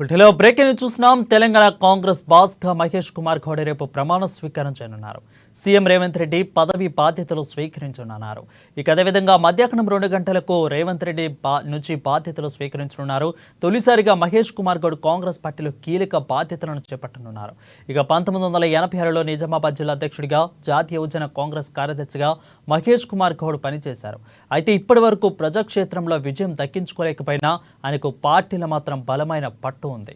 వీటిలో breaking news చూస్తున్నాం. Telangana Congress boss గా మహేష్ కుమార్ గౌడ్ రేపు ప్రమాణ స్వీకారం చేయనున్నారు. సీఎం రేవంత్ రెడ్డి పదవి బాధ్యతలు స్వీకరించనున్నారు. ఇక అదేవిధంగా మధ్యాహ్నం 2 గంటలకు రేవంత్ రెడ్డి నుంచి బాధ్యతలు స్వీకరించనున్నారు. తొలిసారిగా మహేష్ కుమార్ గౌడ్ కాంగ్రెస్ పార్టీలో కీలక బాధ్యతలను చేపట్టనున్నారు. ఇక 1986లో నిజామాబాద్ జిల్లా అధ్యక్షుడిగా, జాతీయ యువజన కాంగ్రెస్ కార్యదర్శిగా మహేష్ కుమార్ గౌడ్ పనిచేశారు. అయితే ఇప్పటి వరకు ప్రజాక్షేత్రంలో విజయం దక్కించుకోలేకపోయినా ఆయనకు పార్టీలో మాత్రం బలమైన పట్టు ఉంది.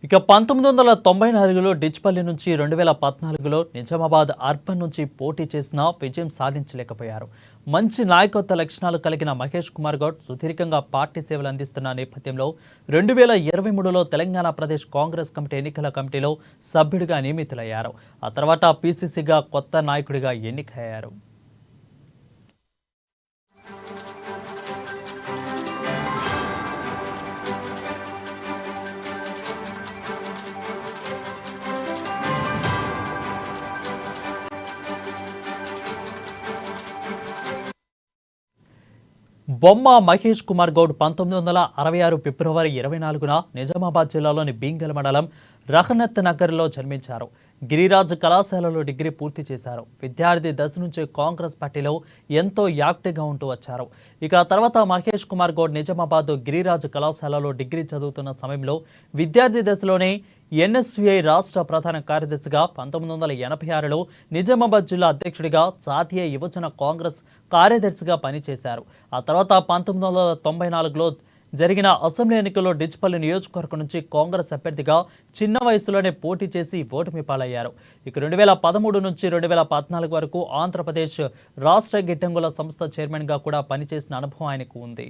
ఇక 1994లో డిచ్పల్లి నుంచి 2014లో నిజామాబాద్ అర్బన్ నుంచి పోటీ చేసినా విజయం సాధించలేకపోయారు. మంచి నాయకత్వ లక్షణాలు కలిగిన మహేష్ కుమార్ గౌడ్ సుదీర్ఘంగా పార్టీ సేవలు అందిస్తున్న నేపథ్యంలో 2023లో తెలంగాణ ప్రదేశ్ కాంగ్రెస్ కమిటీ ఎన్నికల కమిటీలో సభ్యుడిగా నియమితులయ్యారు. ఆ తర్వాత పీసీసీగా కొత్త నాయకుడిగా ఎన్నికయ్యారు. బొమ్మ మహేష్ కుమార్ గౌడ్ 1966 ఫిబ్రవరి 24న నిజామాబాద్ జిల్లాలోని బీంగల్ మండలం రహనత్ నగర్లో జన్మించారు. గిరిరాజ్ కళాశాలలో డిగ్రీ పూర్తి చేశారు. విద్యార్థి దశ నుంచి కాంగ్రెస్ పార్టీలో ఎంతో యాక్టివ్గా ఉంటూ వచ్చారు. ఇక తర్వాత మహేష్ కుమార్ గౌడ్ నిజామాబాద్ గిరిరాజ్ కళాశాలలో డిగ్రీ చదువుతున్న సమయంలో విద్యార్థి దశలోనే ఎన్ఎస్యుఐ రాష్ట్ర ప్రధాన కార్యదర్శిగా, 1986లో నిజామాబాద్ జిల్లా అధ్యక్షుడిగా, జాతీయ యువజన కాంగ్రెస్ కార్యదర్శిగా పనిచేశారు. ఆ తర్వాత 1994లో జరిగిన అసెంబ్లీ ఎన్నికల్లో డిచ్పల్లి నియోజకవర్గం నుంచి కాంగ్రెస్ అభ్యర్థిగా చిన్న వయసులోనే పోటీ చేసి ఓటమి పాలయ్యారు. ఇక 2013 నుంచి 2014 వరకు ఆంధ్రప్రదేశ్ రాష్ట్ర గిడ్డంగుల సంస్థ చైర్మన్గా కూడా పనిచేసిన అనుభవం ఆయనకు ఉంది.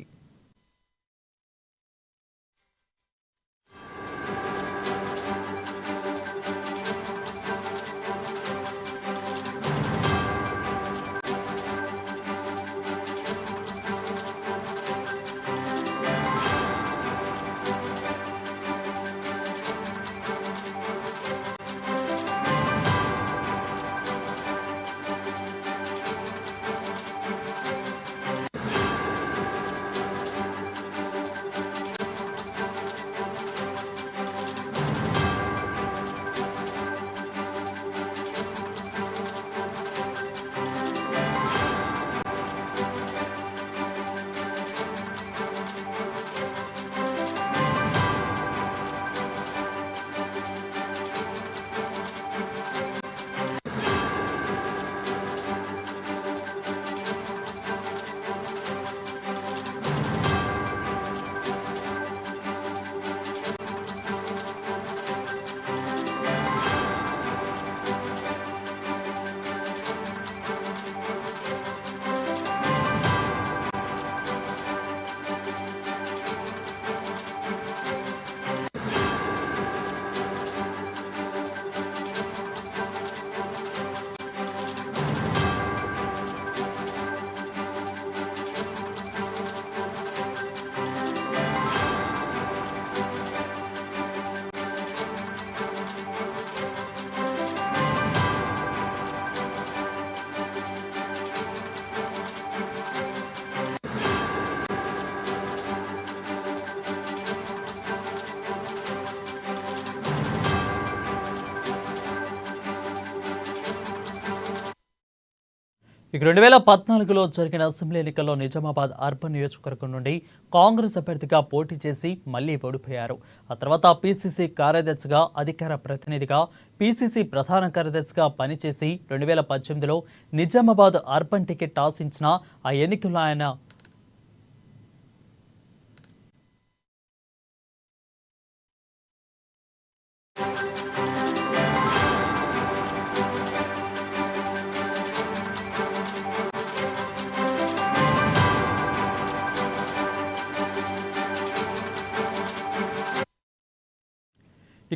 ఇక 2014లో జరిగిన అసెంబ్లీ ఎన్నికల్లో నిజామాబాద్ అర్బన్ నియోజకవర్గం నుండి కాంగ్రెస్ అభ్యర్థిగా పోటీ చేసి మళ్లీ ఓడిపోయారు. ఆ తర్వాత పీసీసీ కార్యదర్శిగా, అధికార ప్రతినిధిగా, పీసీసీ ప్రధాన కార్యదర్శిగా పనిచేసి 2018లో నిజామాబాద్ అర్బన్ టికెట్ ఆశించిన ఆ ఎన్నికల్లో ఆయన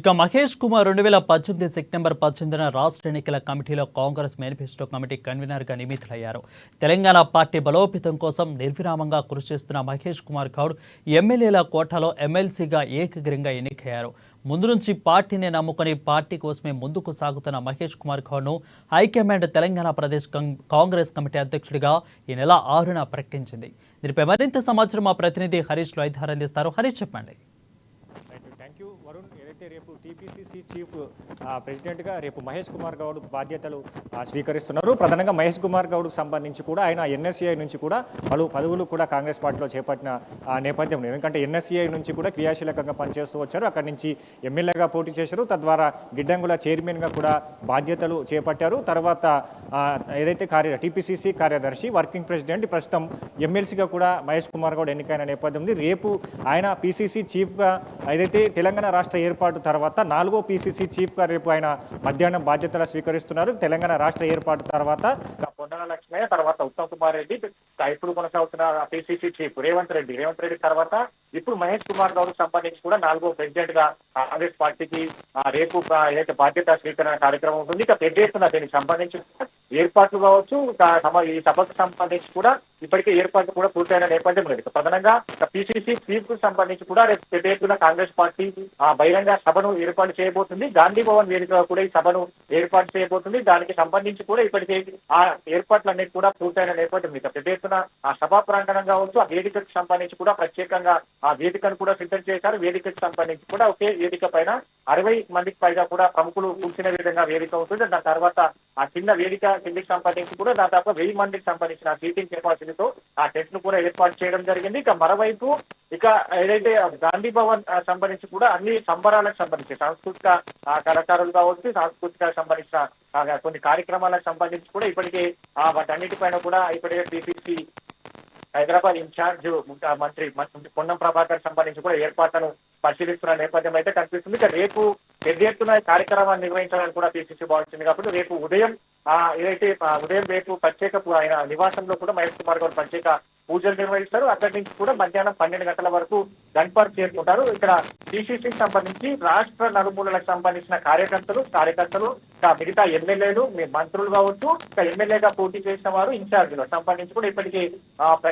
ఇక మహేష్ కుమార్ 2018 సెప్టెంబర్ 18న రాష్ట్ర ఎన్నికల కమిటీలో కాంగ్రెస్ మేనిఫెస్టో కమిటీ కన్వీనర్గా నియమితులయ్యారు. తెలంగాణ పార్టీ బలోపేతం కోసం నిర్విరామంగా కృషి చేస్తున్న మహేష్ కుమార్ గౌడ్ ఎమ్మెల్యేల కోటాలో ఎమ్మెల్సీగా ఏకగ్రీవంగా ఎన్నికయ్యారు. ముందు నుంచి పార్టీని నమ్ముకుని పార్టీ కోసమే ముందుకు సాగుతున్న మహేష్ కుమార్ గౌడ్ను హైకమాండ్ తెలంగాణ ప్రదేశ్ కాంగ్రెస్ కమిటీ అధ్యక్షుడిగా ఈ నెల 6న ప్రకటించింది. దీనిపై మరింత సమాచారం మా ప్రతినిధి హరీష్ లైథార్ అందిస్తారు. హరీష్, చెప్పండి. వరుణ్, ఏదైతే రేపు టీపీసీసీ చీఫ్ ప్రెసిడెంట్గా రేపు మహేష్ కుమార్ గౌడ్ బాధ్యతలు స్వీకరిస్తున్నారు. ప్రధానంగా మహేష్ కుమార్ గౌడ్కు సంబంధించి కూడా ఆయన ఎన్ఎస్సీఐ నుంచి కూడా పలు పదవులు కూడా కాంగ్రెస్ పార్టీలో చేపట్టిన నేపథ్యం. ఎందుకంటే ఎన్ఎస్సీఐ నుంచి కూడా క్రియాశీలకంగా పనిచేస్తూ వచ్చారు. అక్కడి నుంచి ఎమ్మెల్యేగా పోటీ చేశారు. తద్వారా గిడ్డంగుల చైర్మన్గా కూడా బాధ్యతలు చేపట్టారు. తర్వాత ఏదైతే టీపీసీసీ కార్యదర్శి, వర్కింగ్ ప్రెసిడెంట్, ప్రస్తుతం ఎమ్మెల్సీగా కూడా మహేష్ కుమార్ గౌడ్ ఎన్నికైన నేపథ్యం ఉంది. రేపు ఆయన పీసీసీ చీఫ్గా ఏదైతే తెలంగాణ రాష్ట్ర ఏర్పాటు తర్వాత 4వ పీసీసీ చీఫ్గా రేపు ఆయన మధ్యాహ్నం బాధ్యతలు స్వీకరిస్తున్నారు. తెలంగాణ రాష్ట్ర ఏర్పాటు తర్వాత పొన్నాల లక్ష్మయ్య, తర్వాత ఉత్తమ్ కుమార్ రెడ్డి, ఇప్పుడు కొనసాగుతున్న పీసీసీ చీఫ్ రేవంత్ రెడ్డి తర్వాత ఇప్పుడు మహేష్ కుమార్ గౌడ్ సంబంధించి కూడా 4వ ప్రెసిడెంట్ గా కాంగ్రెస్ పార్టీకి రేపు ఏదైతే బాధ్యత స్వీకరణ కార్యక్రమం ఉంటుంది. ఇక పెద్ద ఎత్తున దీనికి సంబంధించి ఏర్పాట్లు కావచ్చు, ఈ సభకు సంబంధించి కూడా ఇప్పటికే ఏర్పాట్లు కూడా పూర్తయిన నేపథ్యం లేదు. ప్రధానంగా పీసీసీ చీఫ్ కు సంబంధించి కూడా రేపు పెద్ద ఎత్తున కాంగ్రెస్ పార్టీ బహిరంగ సభను ఏర్పాటు చేయబోతుంది. గాంధీ భవన్ వేదికగా కూడా ఈ సభను ఏర్పాటు చేయబోతుంది. దానికి సంబంధించి కూడా ఇప్పటికే ఆ ఏర్పాట్లన్నీ కూడా పూర్తయిన నేపథ్యం. ఇక పెద్ద ఎత్తున ఆ సభా ప్రాంగణం కావచ్చు, ఆ వేదికకు సంబంధించి కూడా ప్రత్యేకంగా ఆ వేదికను కూడా సిద్ధం చేశారు. వేదికకు సంబంధించి కూడా ఒకే వేదిక పైన 60 మందికి పైగా కూడా ప్రముఖులు కూర్చునే విధంగా వేదిక ఉంటుంది. దాని తర్వాత ఆ చిన్న వేదిక కిందికి సంబంధించి కూడా దాదాపు 1000 మందికి సంబంధించిన సీటింగ్ కెపాసిటీతో ఆ టెంట్ ను కూడా ఏర్పాటు చేయడం జరిగింది. ఇక మరోవైపు ఏదైతే గాంధీ భవన్ సంబంధించి కూడా అన్ని సంబరాలకు సంబంధించి సాంస్కృతిక కళాకారులు కావచ్చు, సాంస్కృతిక సంబంధించిన కొన్ని కార్యక్రమాలకు సంబంధించి కూడా ఇప్పటికే వాటన్నిటిపైన కూడా ఇప్పటికే పీసీసీ హైదరాబాద్ ఇన్ఛార్జ్ మంత్రి పొన్నం ప్రభాకర్ సంబంధించి కూడా ఏర్పాట్లను పరిశీలిస్తున్న నేపథ్యం అయితే కనిపిస్తుంది. ఇక రేపు పెద్ద ఎత్తున కార్యక్రమాన్ని నిర్వహించాలని కూడా పీసీసీ భావించింది. కాబట్టి రేపు ఉదయం రేపు ప్రత్యేక ఆయన నివాసంలో కూడా మహేష్ కుమార్ గౌడ్ ప్రత్యేక పూజలు నిర్వహిస్తారు. అక్కడి నుంచి కూడా మధ్యాహ్నం 12 గంటల వరకు గన్ పార్క్ చేరుకుంటారు. ఇక్కడ పీసీసీకి సంబంధించి రాష్ట్ర నలుమూలలకు సంబంధించిన కార్యకర్తలు మిగతా ఎమ్మెల్యేలు, మంత్రులు కావచ్చు, ఎమ్మెల్యేగా పోటీ చేసిన వారు, ఇన్ఛార్జీలు సంబంధించి కూడా ఇప్పటికీ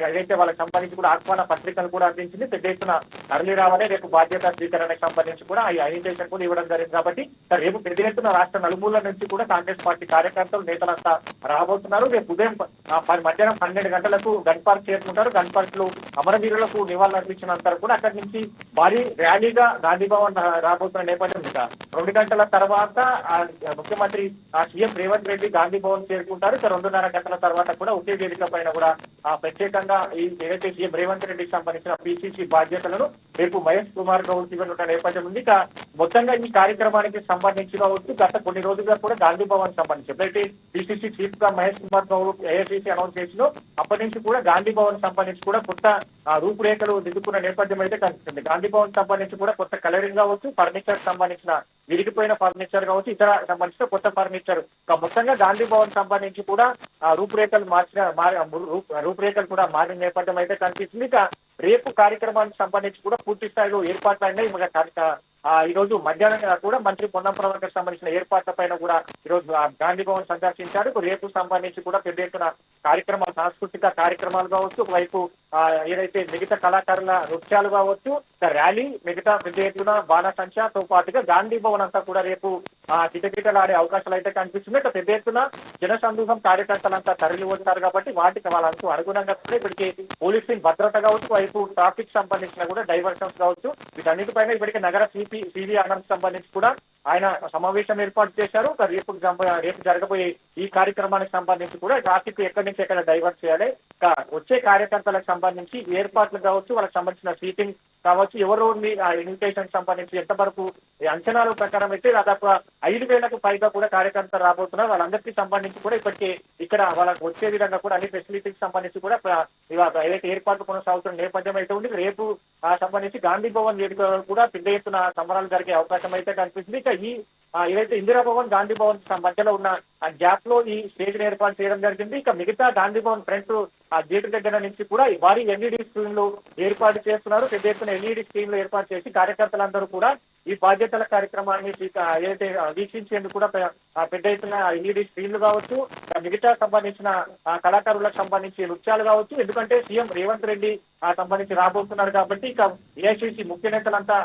ఏదైతే వాళ్ళకి సంబంధించి కూడా ఆహ్వాన పత్రికలు కూడా అందించింది. పెద్ద ఎత్తున తరలి రావాలే రేపు బాధ్యత స్వీకరణకు సంబంధించి కూడా ఈ ఇన్విటేషన్ కూడా ఇవ్వడం జరిగింది. కాబట్టి రేపు పెద్ద ఎత్తున రాష్ట్ర నలుమూల నుంచి కూడా కాంగ్రెస్ పార్టీ కార్యకర్తలు, నేతలంతా రాబోతున్నారు. రేపు ఉదయం మధ్యాహ్నం 12 గంటలకు గన్ పార్క్ చేరుకుంటారు. గన్ పార్క్ లో అమరవీరులకు నివాళులర్పించినంత కూడా అక్కడి నుంచి భారీ ర్యాలీగా గాంధీ భవన్ రాబోతున్న నేపథ్యం. 2 గంటల తర్వాత ముఖ్యమంత్రి సీఎం రేవంత్ రెడ్డి గాంధీ భవన్ చేరుకుంటారు. 2:30 గంటల తర్వాత కూడా ఒకే వేదిక పైన కూడా ప్రత్యేకంగా ఈ ఏదైతే సీఎం రేవంత్ రెడ్డికి సంబంధించిన పీసీసీ బాధ్యతలను రేపు మహేష్ కుమార్ గౌడ్ ఇవ్వనున్న నేపథ్యం ఉంది. ఇక మొత్తంగా ఈ కార్యక్రమానికి సంబంధించి కావచ్చు, గత కొన్ని రోజులుగా కూడా గాంధీ భవన్ సంబంధించి ఎప్పుడైతే పీసీసీ చీఫ్ గా మహేష్ కుమార్ గౌడ్ ఏఐసీసీ అనౌన్స్ చేసిందో అప్పటి నుంచి కూడా గాంధీ భవన్ సంబంధించి కూడా కొత్త రూపురేఖలు దిద్దుకున్న నేపథ్యం అయితే కనిపిస్తుంది. గాంధీ భవన్ సంబంధించి కూడా కొత్త కలరింగ్ కావచ్చు, ఫర్నిచర్ సంబంధించిన విరిగిపోయిన ఫర్నిచర్ కావచ్చు, ఇతర సంబంధించిన కొత్త ఫర్నిచర్, మొత్తంగా గాంధీ భవన్ సంబంధించి కూడా రూపురేఖలు కూడా మారిన నేపథ్యం అయితే కనిపిస్తుంది. ఇక రేపు కార్యక్రమానికి సంబంధించి కూడా పూర్తి స్థాయిలో ఏర్పాట్లు అయినాయి. ఈ రోజు మధ్యాహ్నం కూడా మంత్రి పొన్నం ప్రభాకర్ సంబంధించిన ఏర్పాట్ల పైన కూడా ఈరోజు గాంధీ భవన్ సందర్శించారు. రేపు సంబంధించి కూడా పెద్ద ఎత్తున కార్యక్రమాలు, సాంస్కృతిక కార్యక్రమాలు కావచ్చు, ఒకవైపు ఏదైతే మిగతా కళాకారుల నృత్యాలు కావచ్చు, ర్యాలీ, మిగతా పెద్ద ఎత్తున బాణసంచాతో పాటుగా గాంధీ భవన్ అంతా కూడా రేపు కిటకిటలాడే అవకాశాలు అయితే కనిపిస్తుంది. పెద్ద ఎత్తున జనసందూహం కార్యకర్తలంతా తరలి వస్తారు. కాబట్టి వాటికి వాళ్ళంటూ అనుగుణంగా కూడా ఇప్పటికే పోలీసింగ్ భద్రత కావచ్చు, వైపు ట్రాఫిక్ సంబంధించిన కూడా డైవర్షన్స్ కావచ్చు, వీటన్నిటిపైన ఇప్పటికే నగర సివి ఆనంద్ సంబంధించి కూడా ఆయన సమావేశం ఏర్పాటు చేశారు. రేపు జరగబోయే ఈ కార్యక్రమానికి సంబంధించి కూడా ట్రాఫిక్ ఎక్కడి నుంచి ఎక్కడ డైవర్ట్ చేయాలి, వచ్చే కార్యకర్తలకు సంబంధించి ఏర్పాట్లు కావచ్చు, వాళ్ళకి సంబంధించిన సీటింగ్ కావచ్చు, ఎవరు ఇన్విటేషన్ సంబంధించి ఎంతవరకు అంచనాల ప్రకారం అయితే దాదాపు 5,000కు పైగా కూడా కార్యకర్తలు రాబోతున్నారు. వాళ్ళందరికీ సంబంధించి కూడా ఇప్పటికే ఇక్కడ వాళ్ళకి వచ్చే విధంగా కూడా అన్ని ఫెసిలిటీకి సంబంధించి కూడా ఏదైతే ఏర్పాట్లు కొనసాగుతున్న నేపథ్యం అయితే ఉంది. రేపు సంబంధించి గాంధీ భవన్ వేదిక కూడా పెద్ద ఎత్తున సంబరాలు జరిగే అవకాశం అయితే కనిపిస్తుంది. ఇక ఏదైతే ఇందిరా భవన్, గాంధీ భవన్ మధ్యలో ఉన్న గ్యాప్ లో ఈ స్టేజ్ ఏర్పాటు చేయడం జరిగింది. ఇక మిగతా గాంధీ భవన్ ఫ్రంట్ గేటు దగ్గర నుంచి కూడా భారీ ఎల్ఈడి స్క్రీన్లు ఏర్పాటు చేస్తున్నారు. పెద్ద ఎత్తున ఎల్ఈడి స్క్రీన్లు ఏర్పాటు చేసి కార్యకర్తలందరూ కూడా ఈ బాధ్యతల కార్యక్రమాన్ని ఏదైతే వీక్షించేందుకు కూడా పెద్ద ఎత్తున ఎల్ఈడి స్క్రీన్లు కావచ్చు, మిగతా సంబంధించిన కళాకారులకు సంబంధించి నృత్యాలు కావచ్చు. ఎందుకంటే సీఎం రేవంత్ రెడ్డి సంబంధించి రాబోతున్నారు కాబట్టి, ఇక ఏఐసిసి ముఖ్య నేతలంతా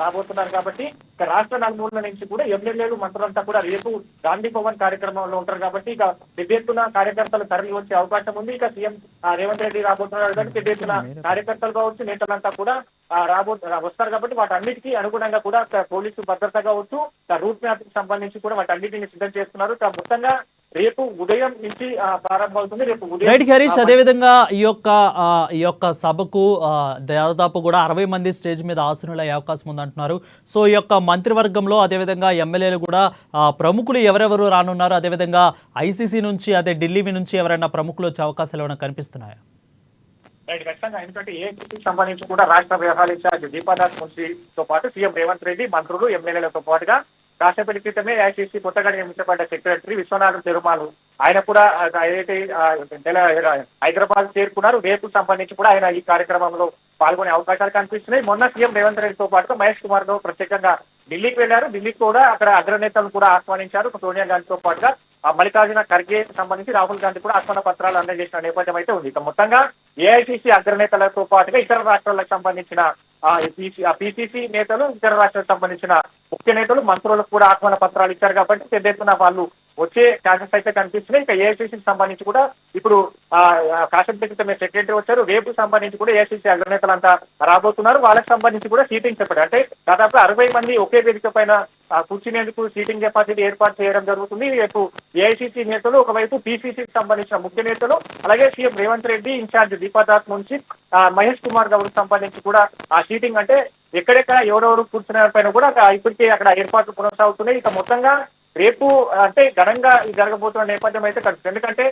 రాబోతున్నారు కాబట్టి, ఇక రాష్ట్ర నలుమూలల నుంచి కూడా ఎమ్మెల్యేలు మంత్రులంతా కూడా రేపు గాంధీ భవన్ కార్యక్రమంలో ఉంటారు కాబట్టి, ఇక పెద్ద ఎత్తున కార్యకర్తలు తరలి వచ్చే అవకాశం ఉంది. ఇక సీఎం రేవంత్ రెడ్డి రాబోతున్నారు కాబట్టి పెద్ద ఎత్తున కార్యకర్తలు కావచ్చు, నేతలంతా కూడా వస్తారు కాబట్టి వాటన్నిటికీ అనుగుణంగా కూడా పోలీసు భద్రత కావచ్చు, రూట్ మ్యాప్ కి సంబంధించి కూడా వాటన్నిటిని సిద్ధం చేస్తున్నారు. మొత్తంగా రేపు ఉదయం నుంచి ప్రారంభమవుతుంది. రేపు ఉదయం రైట్ హరీష్, అదేవిధంగా ఈ యొక్క సభకు దాదాపు కూడా 60 మంది స్టేజ్ మీద ఆసనులయ్యే అవకాశం ఉందంటున్నారు. సో ఈ యొక్క మంత్రివర్గంలో అదేవిధంగా ఎమ్మెల్యేలు కూడా ప్రముఖులు ఎవరెవరు రానున్నారు, అదేవిధంగా ఐసీసీ నుంచి అదే ఢిల్లీ నుంచి ఎవరైనా ప్రముఖులు వచ్చే అవకాశాలు ఏమైనా కనిపిస్తున్నాయా? రైట్, ఖచ్చితంగా. ఎందుకంటే ఏఐసీసీకి సంబంధించి కూడా రాష్ట్ర వ్యవహారాల ఇన్ఛార్జ్ దీపాదాస్ మున్షితో పాటు సీఎం రేవంత్ రెడ్డి, మంత్రులు, ఎమ్మెల్యేలతో పాటుగా కాసేపటి క్రితమే ఏఐసీసీ కొత్తగా నియమించబడ్డ సెక్రటరీ విశ్వనాథ్ పెరుమాళ్ ఆయన కూడా ఏదైతే హైదరాబాద్ చేరుకున్నారు. రేపు సంబంధించి కూడా ఆయన ఈ కార్యక్రమంలో పాల్గొనే అవకాశాలు కనిపిస్తున్నాయి. మొన్న సీఎం రేవంత్ రెడ్డితో పాటుగా మహేష్ కుమార్ గౌడ్ ప్రత్యేకంగా ఢిల్లీకి వెళ్లారు. ఢిల్లీకి కూడా అక్కడ అగ్రనేతలను కూడా ఆహ్వానించారు. సోనియా గాంధీతో పాటుగా మల్లికార్జున ఖర్గే సంబంధించి రాహుల్ గాంధీ కూడా ఆహ్వాన పత్రాలు అందజేసిన నేపథ్యం అయితే ఉంది. ఇక మొత్తంగా ఏఐసీసీ అగ్రనేతలతో పాటుగా ఇతర రాష్ట్రాలకు సంబంధించిన పిసిసి నేతలు, ఇతర రాష్ట్రాలకు సంబంధించిన ముఖ్య నేతలు, మంత్రులకు కూడా ఆహ్వాన పత్రాలు ఇచ్చారు కాబట్టి పెద్ద ఎత్తున వాళ్ళు వచ్చే ఛాన్సెస్ అయితే కనిపిస్తున్నాయి. ఇక ఏఐసీసీకి సంబంధించి కూడా ఇప్పుడు కాసేపు క్రితమే సెక్రటరీ వచ్చారు. రేపు సంబంధించి కూడా ఏఐసీసీ అగ్రనేతలంతా రాబోతున్నారు. వాళ్ళకి సంబంధించి కూడా సీటింగ్ చెప్పారు. అంటే దాదాపు 60 మంది ఒకే వేదిక పైన కూర్చునేందుకు సీటింగ్ కెపాసిటీ ఏర్పాటు చేయడం జరుగుతుంది. రేపు ఏఐసీసీ నేతలు, ఒకవైపు పిసిసికి సంబంధించిన ముఖ్య నేతలు, అలాగే సీఎం రేవంత్ రెడ్డి ఇన్ఛార్జ్ దీపాదాస్ నుంచి మహేష్ కుమార్ గౌడ్ సంబంధించి కూడా ఆ సీటింగ్ అంటే ఎక్కడెక్కడ ఎవరెవరు కూర్చునే పైన కూడా ఇప్పటికే అక్కడ ఏర్పాట్లు కొనసాగుతున్నాయి. ఇక మొత్తంగా రేపు అంటే ఘనంగా జరగబోతున్న నేపథ్యం అయితే కనిపిస్తుంది. ఎందుకంటే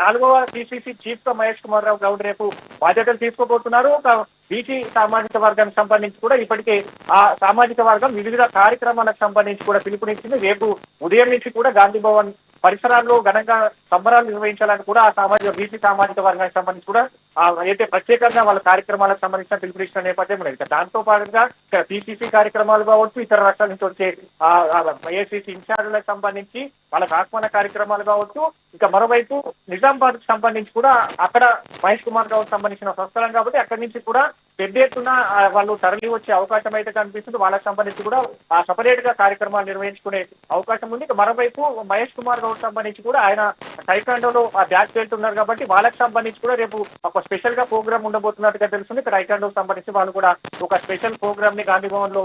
4వ పిసిసి చీఫ్ గా మహేష్ కుమార్ గౌడ్ రేపు బాధ్యతలు తీసుకోబోతున్నారు. బీసీ సామాజిక వర్గానికి సంబంధించి కూడా ఇప్పటికే ఆ సామాజిక వర్గం వివిధ కార్యక్రమాలకు సంబంధించి కూడా పిలుపునిచ్చింది. రేపు ఉదయం నుంచి కూడా గాంధీ భవన్ పరిసరాల్లో ఘనంగా సంబరాలు నిర్వహించాలని కూడా ఆ బీసీ సామాజిక వర్గానికి సంబంధించి కూడా అయితే ప్రత్యేకంగా వాళ్ళ కార్యక్రమాలకు సంబంధించిన పిలుపునిచ్చిన నేపథ్యం లేదు. దాంతో పాటుగా పిసిసి కార్యక్రమాలు కావచ్చు, ఇతర రాష్ట్రాల నుంచి వచ్చే ఏఐసీసీ ఇన్ఛార్జీలకు సంబంధించి వాళ్ళకి ఆహ్వాన కార్యక్రమాలు కావచ్చు. ఇక మరోవైపు నిజామాబాద్ కు సంబంధించి కూడా అక్కడ మహేష్ కుమార్ గౌడ్ సంబంధించిన స్వస్థలం కాబట్టి అక్కడి నుంచి కూడా పెద్ద ఎత్తున వాళ్ళు తరలి వచ్చే అవకాశం అయితే కనిపిస్తుంది. వాళ్ళకి సంబంధించి కూడా సపరేట్ గా కార్యక్రమాలు నిర్వహించుకునే అవకాశం ఉంది. ఇక మరోవైపు మహేష్ కుమార్ గౌడ్ సంబంధించి కూడా ఆయన టైకాండోలో బ్యాచ్ వెళ్తున్నారు కాబట్టి వాళ్ళకి సంబంధించి కూడా రేపు ఒక స్పెషల్ గా ప్రోగ్రామ్ ఉండబోతున్నట్టుగా తెలుస్తుంది. ఇక టైకాండోకి సంబంధించి వాళ్ళు కూడా ఒక స్పెషల్ ప్రోగ్రామ్ ని గాంధీ భవన్ లో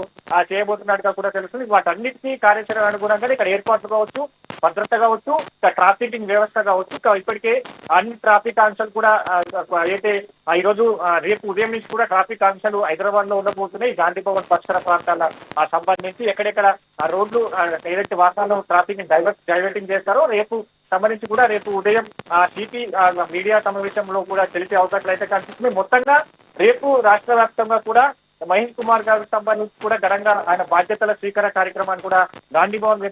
చేయబోతున్నట్టుగా కూడా తెలుస్తుంది. వాటన్నిటికీ కార్యాచరణ అనుగుణంగా ఇక్కడ ఏర్పాట్లు కావచ్చు, భద్రత కావచ్చు, ఇక ట్రాఫికింగ్ వ్యవస్థ కావచ్చు. ఇప్పటికే అన్ని ట్రాఫిక్ ఆంక్షలు కూడా అయితే ఈ రోజు రేపు ఉదయం నుంచి కూడా ట్రాఫిక్ ఆంక్షలు హైదరాబాద్ లో ఉండబోతున్నాయి. గాంధీ భవన్ పరిసర ప్రాంతాల సంబంధించి ఎక్కడెక్కడ రోడ్లు ఏదైతే వాహనాలు ట్రాఫిక్ ని డైవర్టింగ్ చేస్తారో రేపు సంబంధించి కూడా రేపు ఉదయం సిపి మీడియా సమావేశంలో కూడా తెలిసే అవకాశాలు అయితే కనిపిస్తుంది. మొత్తంగా రేపు రాష్ట్ర వ్యాప్తంగా కూడా మహేష్ కుమార్ గారికి సంబంధించి కూడా ఘనంగా ఆయన బాధ్యతల స్వీకార కార్యక్రమాన్ని కూడా గాంధీ భవన్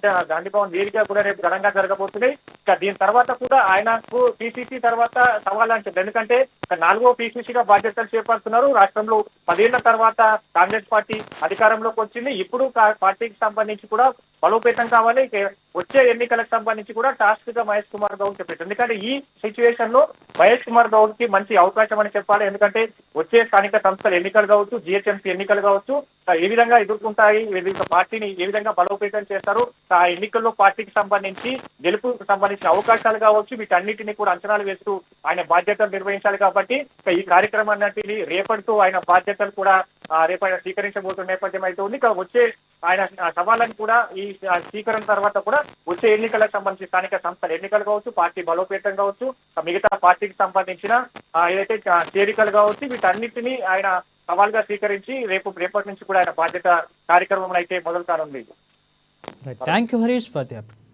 వేదిక కూడా రేపు ఘనంగా జరగబోతున్నాయి. ఇక దీని తర్వాత కూడా ఆయనకు పిసిసి తర్వాత సవాల్ అంటే ఎందుకంటే 4వ పిసిసిగా బాధ్యతలు చేపడుతున్నారు. రాష్ట్రంలో 10 ఏళ్ల తర్వాత కాంగ్రెస్ పార్టీ అధికారంలోకి వచ్చింది. ఇప్పుడు పార్టీకి సంబంధించి కూడా బలోపేతం కావాలి. వచ్చే ఎన్నికలకు సంబంధించి కూడా టాస్క్ గా మహేష్ కుమార్ గౌడ్ చెప్పారు. ఎందుకంటే ఈ సిచ్యువేషన్ లో మహేష్ కుమార్ గౌడ్ కి మంచి అవకాశం అని చెప్పాలి. ఎందుకంటే వచ్చే స్థానిక సంస్థల ఎన్నికలు కావచ్చు, జిహెచ్ఎంసీ ఎన్నికలు కావచ్చు, ఏ విధంగా ఎదుర్కొంటాయి, పార్టీని ఏ విధంగా బలోపేతం చేస్తారు, ఆ ఎన్నికల్లో పార్టీకి సంబంధించి గెలుపుకు సంబంధించిన అవకాశాలు కావచ్చు, వీటన్నిటిని కూడా అంచనాలు వేస్తూ ఆయన బాధ్యతలు నిర్వహించాలి. కాబట్టి ఈ కార్యక్రమాన్ని రేపటితో ఆయన బాధ్యతలు కూడా రేపు స్వీకరించబోతున్న నేపథ్యం అయితే ఉంది. వచ్చే ఆయన సవాళ్ళని కూడా ఈ స్వీకరణ తర్వాత కూడా వచ్చే ఎన్నికలకు సంబంధించి స్థానిక సంస్థల ఎన్నికలు కావచ్చు, పార్టీ బలోపేతం కావచ్చు, మిగతా పార్టీకి సంబంధించిన ఏదైతే చేరికలు కావచ్చు, వీటన్నిటినీ ఆయన సవాల్గా స్వీకరించి రేపటి నుంచి కూడా ఆయన బాధ్యత కార్యక్రమం అయితే మొదలు కానుంది. Thank you Harish for the update.